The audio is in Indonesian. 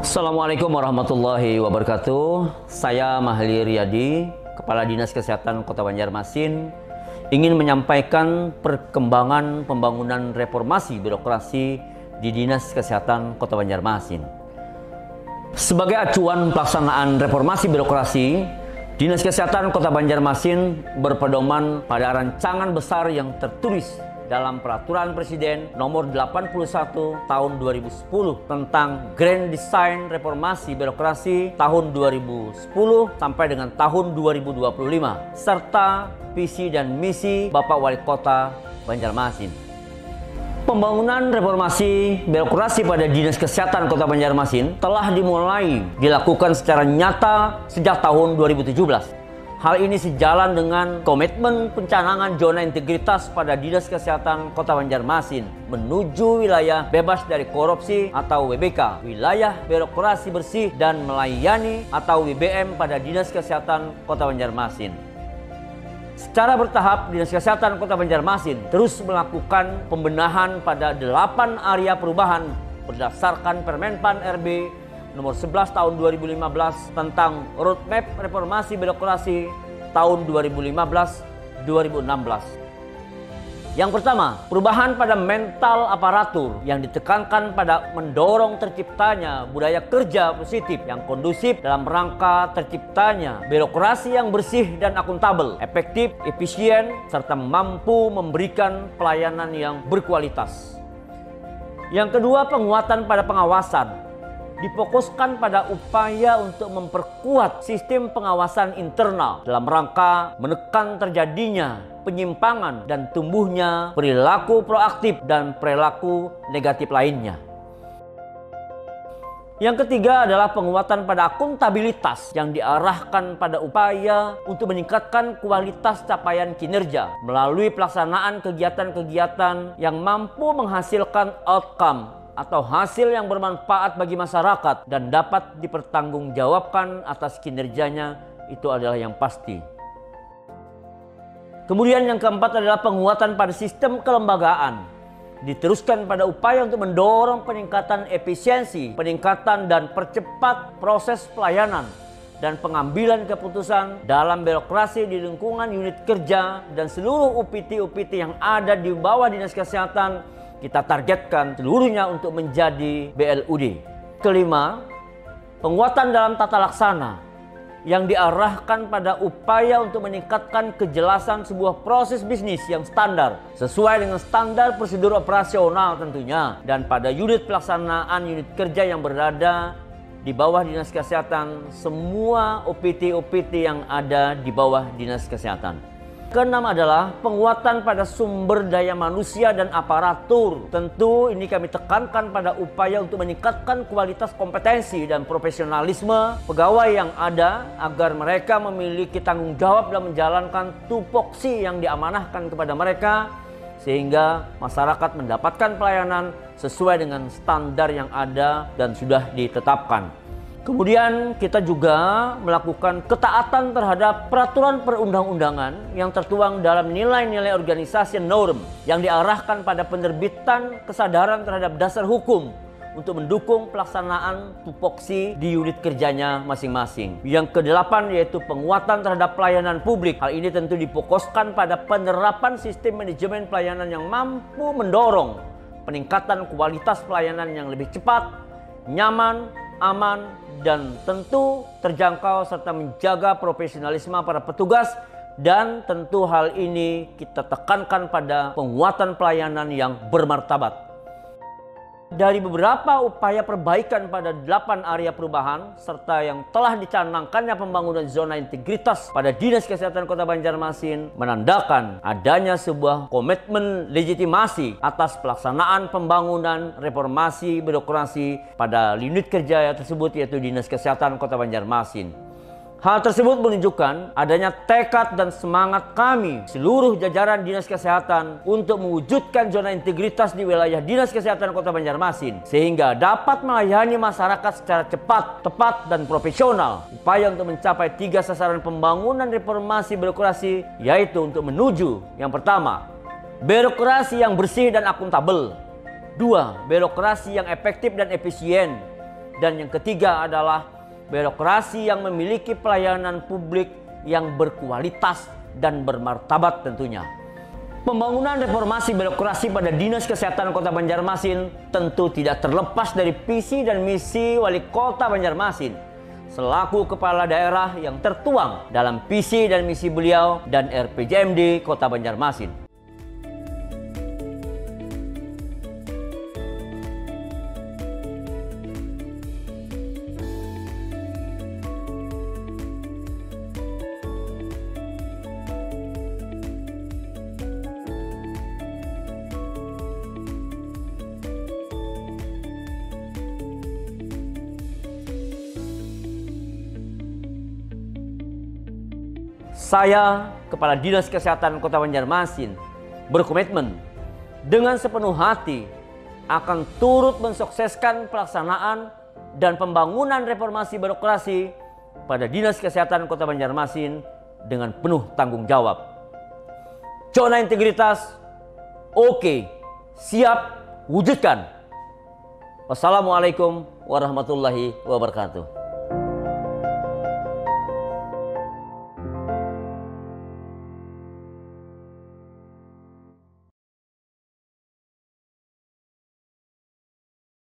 Assalamualaikum warahmatullahi wabarakatuh. Saya Mahli Riyadi, Kepala Dinas Kesehatan Kota Banjarmasin, ingin menyampaikan perkembangan pembangunan reformasi birokrasi di Dinas Kesehatan Kota Banjarmasin. Sebagai acuan pelaksanaan reformasi birokrasi, Dinas Kesehatan Kota Banjarmasin berpedoman pada rancangan besar yang tertulis dalam Peraturan Presiden Nomor 81 Tahun 2010 tentang Grand Design Reformasi Birokrasi tahun 2010 sampai dengan tahun 2025 serta visi dan misi Bapak Wali Kota Banjarmasin. Pembangunan reformasi birokrasi pada Dinas Kesehatan Kota Banjarmasin telah dimulai dilakukan secara nyata sejak tahun 2017. Hal ini sejalan dengan komitmen pencanangan zona integritas pada Dinas Kesehatan Kota Banjarmasin menuju wilayah bebas dari korupsi atau WBK, wilayah birokrasi bersih dan melayani atau WBM pada Dinas Kesehatan Kota Banjarmasin. Secara bertahap, Dinas Kesehatan Kota Banjarmasin terus melakukan pembenahan pada 8 area perubahan berdasarkan Permenpan RB Nomor 11 tahun 2015 tentang Roadmap Reformasi Birokrasi tahun 2015-2016. Yang pertama, perubahan pada mental aparatur yang ditekankan pada mendorong terciptanya budaya kerja positif yang kondusif dalam rangka terciptanya birokrasi yang bersih dan akuntabel, efektif, efisien, serta mampu memberikan pelayanan yang berkualitas. Yang kedua, penguatan pada pengawasan. Difokuskan pada upaya untuk memperkuat sistem pengawasan internal dalam rangka menekan terjadinya penyimpangan dan tumbuhnya perilaku proaktif dan perilaku negatif lainnya. Yang ketiga adalah penguatan pada akuntabilitas yang diarahkan pada upaya untuk meningkatkan kualitas capaian kinerja melalui pelaksanaan kegiatan-kegiatan yang mampu menghasilkan outcome atau hasil yang bermanfaat bagi masyarakat dan dapat dipertanggungjawabkan atas kinerjanya, itu adalah yang pasti. Kemudian yang keempat adalah penguatan pada sistem kelembagaan. Diteruskan pada upaya untuk mendorong peningkatan efisiensi, peningkatan dan percepat proses pelayanan dan pengambilan keputusan dalam birokrasi di lingkungan unit kerja dan seluruh UPT-UPT yang ada di bawah Dinas Kesehatan. Kita targetkan seluruhnya untuk menjadi BLUD. Kelima, penguatan dalam tata laksana yang diarahkan pada upaya untuk meningkatkan kejelasan sebuah proses bisnis yang standar sesuai dengan standar prosedur operasional tentunya, dan pada unit pelaksanaan unit kerja yang berada di bawah Dinas Kesehatan, semua OPT-OPT yang ada di bawah Dinas Kesehatan. Keenam adalah penguatan pada sumber daya manusia dan aparatur. Tentu ini kami tekankan pada upaya untuk meningkatkan kualitas kompetensi dan profesionalisme pegawai yang ada agar mereka memiliki tanggung jawab dalam menjalankan tupoksi yang diamanahkan kepada mereka sehingga masyarakat mendapatkan pelayanan sesuai dengan standar yang ada dan sudah ditetapkan. Kemudian kita juga melakukan ketaatan terhadap peraturan perundang-undangan yang tertuang dalam nilai-nilai organisasi norm yang diarahkan pada penerbitan kesadaran terhadap dasar hukum untuk mendukung pelaksanaan tupoksi di unit kerjanya masing-masing. Yang kedelapan yaitu penguatan terhadap pelayanan publik. Hal ini tentu difokuskan pada penerapan sistem manajemen pelayanan yang mampu mendorong peningkatan kualitas pelayanan yang lebih cepat, nyaman, aman, dan tentu terjangkau serta menjaga profesionalisme para petugas, dan tentu hal ini kita tekankan pada penguatan pelayanan yang bermartabat. Dari beberapa upaya perbaikan pada 8 area perubahan serta yang telah dicanangkannya pembangunan zona integritas pada Dinas Kesehatan Kota Banjarmasin menandakan adanya sebuah komitmen legitimasi atas pelaksanaan pembangunan reformasi birokrasi pada unit kerja tersebut, yaitu Dinas Kesehatan Kota Banjarmasin. Hal tersebut menunjukkan adanya tekad dan semangat kami seluruh jajaran Dinas Kesehatan untuk mewujudkan zona integritas di wilayah Dinas Kesehatan Kota Banjarmasin sehingga dapat melayani masyarakat secara cepat, tepat, dan profesional. Upaya untuk mencapai 3 sasaran pembangunan reformasi birokrasi yaitu untuk menuju yang pertama, birokrasi yang bersih dan akuntabel. 2. Birokrasi yang efektif dan efisien. Dan yang ketiga adalah birokrasi yang memiliki pelayanan publik yang berkualitas dan bermartabat tentunya. Pembangunan reformasi birokrasi pada Dinas Kesehatan Kota Banjarmasin tentu tidak terlepas dari visi dan misi Wali Kota Banjarmasin selaku kepala daerah yang tertuang dalam visi dan misi beliau dan RPJMD Kota Banjarmasin. Saya, Kepala Dinas Kesehatan Kota Banjarmasin, berkomitmen dengan sepenuh hati akan turut mensukseskan pelaksanaan dan pembangunan reformasi birokrasi pada Dinas Kesehatan Kota Banjarmasin dengan penuh tanggung jawab. Zona integritas, oke, siap, wujudkan. Wassalamualaikum warahmatullahi wabarakatuh.